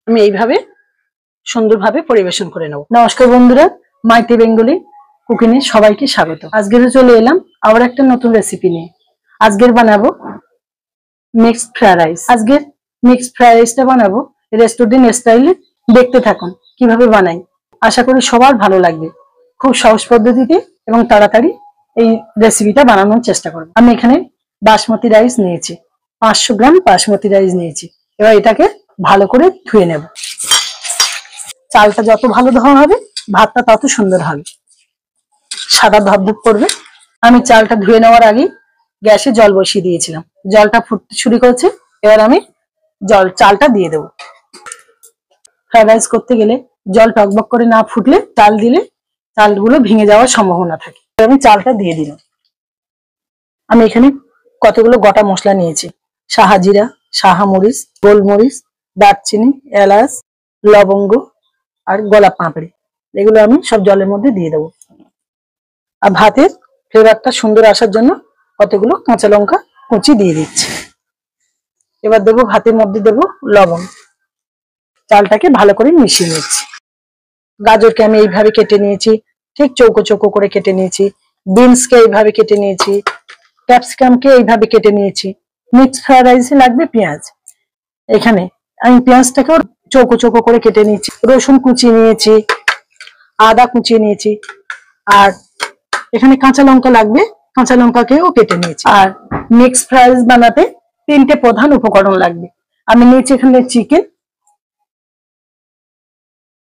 আমি এইভাবে সুন্দরভাবে পরিবেশন করে নেব। নমস্কার বন্ধুরা, মাইটি বেঙ্গলি কুকিংয়ে সবাইকে স্বাগত। আজকে চলে এলাম আবার একটা নতুন রেসিপি নিয়ে। আজকের বানাবো মিক্সড ফ্রাইড রাইস। আজকের মিক্সড ফ্রাইড রাইসটা বানাবো রেস্টুরেন্ট স্টাইলে। দেখতে থাকুন কিভাবে বানাই। আশা করি সবার ভালো লাগবে। খুব সহজ পদ্ধতিতে এবং তাড়াতাড়ি এই রেসিপিটা বানানোর চেষ্টা করব। আমি এখানে বাসমতি রাইস নিয়েছি, 500 গ্রাম বাসমতি রাইস নিয়েছি। এবার এটাকে ভালো করে ধুয়ে নেব। চালটা যত ভালো ধোয়া হবে ভাতটা তত সুন্দর হবে, সাদা ধবধব করবে। আমি চালটা ধুয়ে নেওয়ার আগে গ্যাসে জল বসিয়ে দিয়েছিলাম, জলটা ফুটতে শুরু করেছে। এবার আমি চালটা দিয়ে দেবো। ফ্রাইড রাইস করতে গেলে জল টকবক করে না ফুটলে চাল দিলে চালগুলো ভেঙে যাওয়ার সম্ভাবনা থাকে। আমি চালটা দিয়ে দিলাম। আমি এখানে কতগুলো গোটা মশলা নিয়েছি, শাহজিরা, শাহমরিচ, গোলমরিচ, দারচিনি, এলাচ, লবঙ্গ আর গোলাপ পাঁপড়ি। এগুলো আমি সব জলের মধ্যে দিয়ে দেবো। আর ভাতের ফ্লেভারটা সুন্দর আসার জন্য কতগুলো কাঁচা লঙ্কা কুচি দিয়ে দিচ্ছি। এবার দেবো ভাতের মধ্যে দেবো লবণ। চালটাকে ভালো করে মিশিয়ে নিচ্ছি। গাজরকে আমি এইভাবে কেটে নিয়েছি, ঠিক চৌকো চৌকো করে কেটে নিয়েছি। বিনসকে এইভাবে কেটে নিয়েছি, ক্যাপসিকামকে এইভাবে কেটে নিয়েছি। মিক্সড ফ্রাইড রাইসে লাগবে পেঁয়াজ। এখানে আমি পেঁয়াজটাকেও চৌকো চৌকো করে কেটে নিয়েছি। রসুন কুচিয়ে নিয়েছি, আদা কুচিয়ে নিয়েছি, আর এখানে কাঁচা লঙ্কা লাগবে, কাঁচা লঙ্কাকেও কেটে নিয়েছি। আর মিক্সড ফ্রাইড রাইস বানাতে 3টে প্রধান উপকরণ লাগবে। আমি নিয়েছি এখানে চিকেন,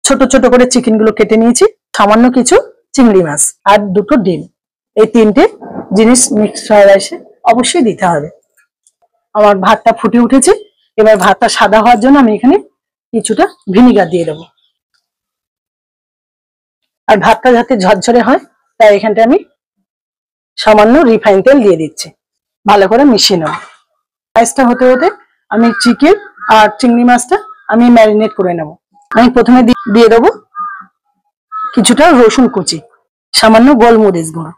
ছোট ছোট করে চিকেন গুলো কেটে নিয়েছি, সামান্য কিছু চিংড়ি মাছ আর 2টো ডিম। এই 3টে জিনিস মিক্সড ফ্রাইড রাইসে অবশ্যই দিতে হবে। আমার ভাতটা ফুটে উঠেছে। এবার ভাতটা সাদা হওয়ার জন্য আমি এখানে কিছুটা ভিনিগার দিয়ে দেবো। আর ভাতটা যাতে ঝরঝরে হয় তাই এখানটা আমি সামান্য রিফাইন তেল দিয়ে দিচ্ছি। ভালো করে মিশিয়ে নেব। রাইসটা হতে হতে আমি চিকেন আর চিংড়ি মাছটা আমি ম্যারিনেট করে নেব। আমি প্রথমে দিয়ে দেবো কিছুটা রসুন কুচি, সামান্য গোলমরিচ গুঁড়ো,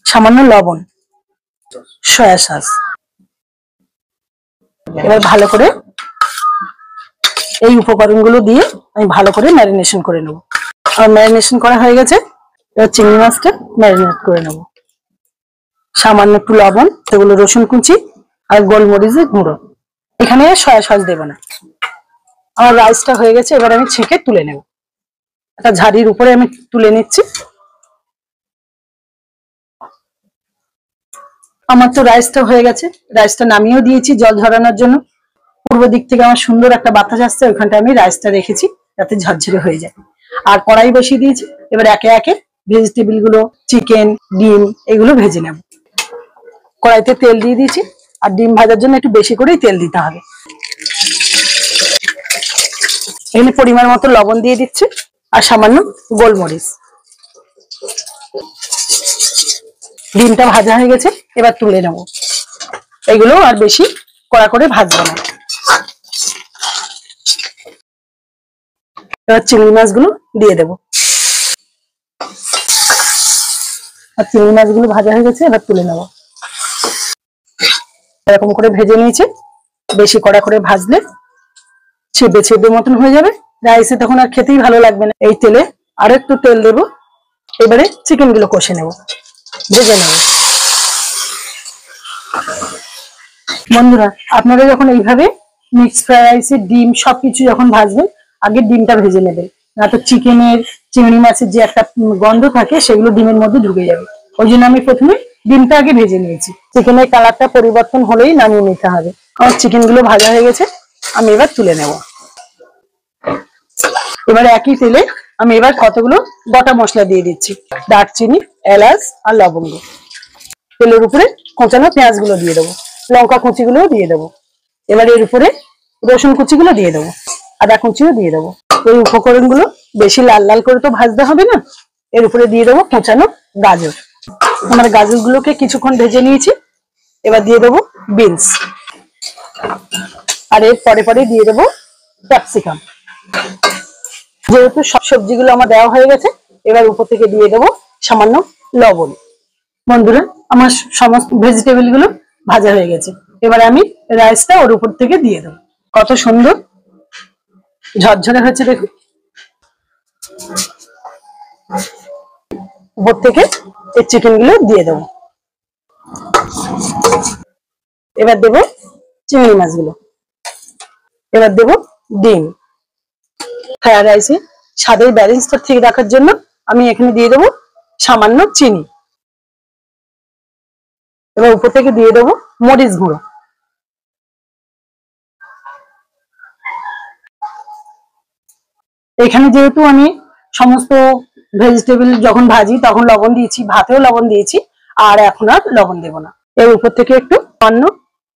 সামান্য লবণ, সয়া সস। এবার ভালো করে এই উপকরণগুলো দিয়ে আমি ভালো করে ম্যারিনেশন করে নেব। আর ম্যারিনেশন করা হয়ে গেছে। এবার চিংড়ি মাছটা ম্যারিনেট করে নেব। সামান্য একটু লবণ, সেগুলো রসুন কুচি আর গোলমরিচের গুঁড়ো। এখানে সয়া সস দেবো না। আমার রাইসটা হয়ে গেছে। এবার আমি ছেঁকে তুলে নেব। একটা ঝাড়ির উপরে আমি তুলে নিচ্ছি। আমার তো রাইসটা হয়ে গেছে। রাইসটা নামিয়েও দিয়েছি জল ঝরানোর জন্য। পূর্ব দিক থেকে আমার সুন্দর একটা বাতাস আসছে, ওইখানটা আমি রাইসটা রেখেছি যাতে ঝরঝরে হয়ে যায়। আর কড়াই বসিয়ে দিয়েছি। এবার একে একে ভেজিটেবল গুলো, চিকেন, ডিম এগুলো ভেজে নেব। কড়াইতে তেল দিয়ে দিয়েছি। আর ডিম ভাজার জন্য একটু বেশি করেই তেল দিতে হবে। এখানে পরিমাণ মতো লবণ দিয়ে দিচ্ছি আর সামান্য গোলমরিচ। ডিমটা ভাজা হয়ে গেছে। এবার তুলে নেব। এগুলো আর বেশি কড়া করে ভাজবো না। এবার চিংড়ি মাছগুলো দিয়ে দেবো। আর চিংড়ি মাছগুলো ভাজা হয়ে গেছে। এবার তুলে নেব। এরকম করে ভেজে নিয়েছি। বেশি কড়া করে ভাজলে ছিপে ছিপে মতন হয়ে যাবে, রাইসে তখন আর খেতেই ভালো লাগবে না। এই তেলে আরো একটু তেল দেবো। এবারে চিকেন গুলো কষে নেব, ভেজে নেব। বন্ধুরা, আপনারা যখন এইভাবে মিক্সড ফ্রাইড রাইসে ডিম সবকিছু যখন ভাজবেন, আগে ডিমটা ভেজে নেবেন, না তো চিকেনের, চিংড়ি মাছের যে একটা গন্ধ থাকে সেগুলো ডিমের মধ্যে ঢুকে যাবে। ওই জন্য আমি প্রথমে ডিমটা আগে ভেজে নিয়েছি। চিকেনের কালারটা পরিবর্তন হলেই নামিয়ে নিতে হবে। আমার চিকেন গুলো ভাজা হয়ে গেছে। আমি এবার তুলে নেব। এবার একই তেলে আমি এবার কতগুলো গোটা মশলা দিয়ে দিচ্ছি, দারচিনি, এলাচ আর লবঙ্গ। তেলের উপরে কোঁচানো পেঁয়াজ গুলো দিয়ে দেবো, লঙ্কা কুচি গুলোও দিয়ে দেবো। এবার এর উপরে রসুন কুচি গুলো দিয়ে দেবো, আদা কুচিও দিয়ে দেবো। এই উপকরণ গুলো বেশি লাল লাল করে তো ভাজতে হবে না। এর উপরে দিয়ে দেবো কোঁচানো গাজর। আমার গাজর গুলোকে কিছুক্ষণ ভেজে নিয়েছি। এবার দিয়ে দেবো বিনস, আর এর পরে পরে দিয়ে দেবো ক্যাপসিকাম। যেহেতু সব সবজিগুলো আমার দেওয়া হয়ে গেছে, এবার উপর থেকে দিয়ে দেবো সামান্য লবণ। বন্ধুরা, আমার সমস্ত ভেজিটেবল গুলো ভাজা হয়ে গেছে। এবার আমি রাইসটা ওর উপর থেকে দিয়ে দেবো। কত সুন্দর ঝরঝরে হচ্ছে দেখুন। উপর থেকে এই চিকেন গুলো দিয়ে দেবো। এবার দেবো চিংড়ি মাছগুলো। এবার দেবো ডিম। ফ্রাইড রাইসে স্বাদের ব্যালেন্সটা ঠিক রাখার জন্য আমি এখানে দিয়ে দেবো সামান্য চিনি। এবার উপর থেকে দিয়ে দেবো মরিচ গুঁড়ো। এখানে যেহেতু আমি সমস্ত ভেজিটেবল যখন ভাজি তখন লবণ দিয়েছি, ভাতেও লবণ দিয়েছি, আর এখন আর লবণ দেবো না। এর উপর থেকে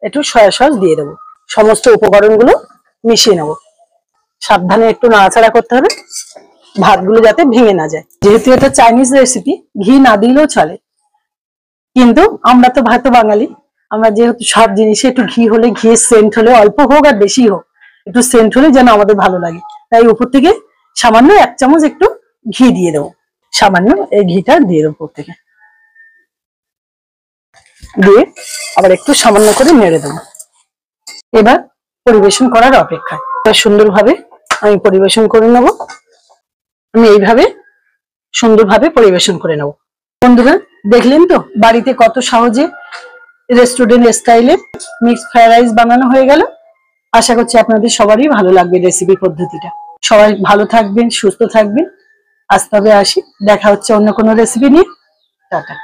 একটু সয়া সস দিয়ে দেবো। সমস্ত উপকরণগুলো মিশিয়ে নেবো। সাবধানে একটু নাড়াচাড়া করতে হবে, ভাতগুলো যাতে ভেঙে না যায়। যেহেতু এটা চাইনিজ রেসিপি, ঘি না দিলেও চলে, কিন্তু আমরা তো ভাত বাঙালি, আমরা যেহেতু সব জিনিসে একটু ঘি হলে, ঘিয়ের সেন্ট হলে, অল্প হোক আর বেশি হোক, একটু সেন্ট হলে যেন আমাদের ভালো লাগে। তাই উপর থেকে সামান্য 1 চামচ একটু ঘি দিয়ে দেবো। সামান্য এই ঘিটা দিয়ে দেবো উপর থেকে, দিয়ে আবার একটু সামান্য করে নেড়ে দেবো। এবার পরিবেশন করার অপেক্ষায়। সুন্দরভাবে আমি পরিবেশন করে নেব। আমি এইভাবে সুন্দরভাবে পরিবেশন করে নেব। বন্ধুরা দেখলেন তো বাড়িতে কত সহজে রেস্টুরেন্ট স্টাইলে মিক্সড ফ্রাইড রাইস বানানো হয়ে গেল। আশা করছি আপনাদের সবারই ভালো লাগবে রেসিপি পদ্ধতিটা। সবাই ভালো থাকবেন, সুস্থ থাকবেন। আজ তবে আসি, দেখা হচ্ছে অন্য কোনো রেসিপি নিয়ে। টাটা।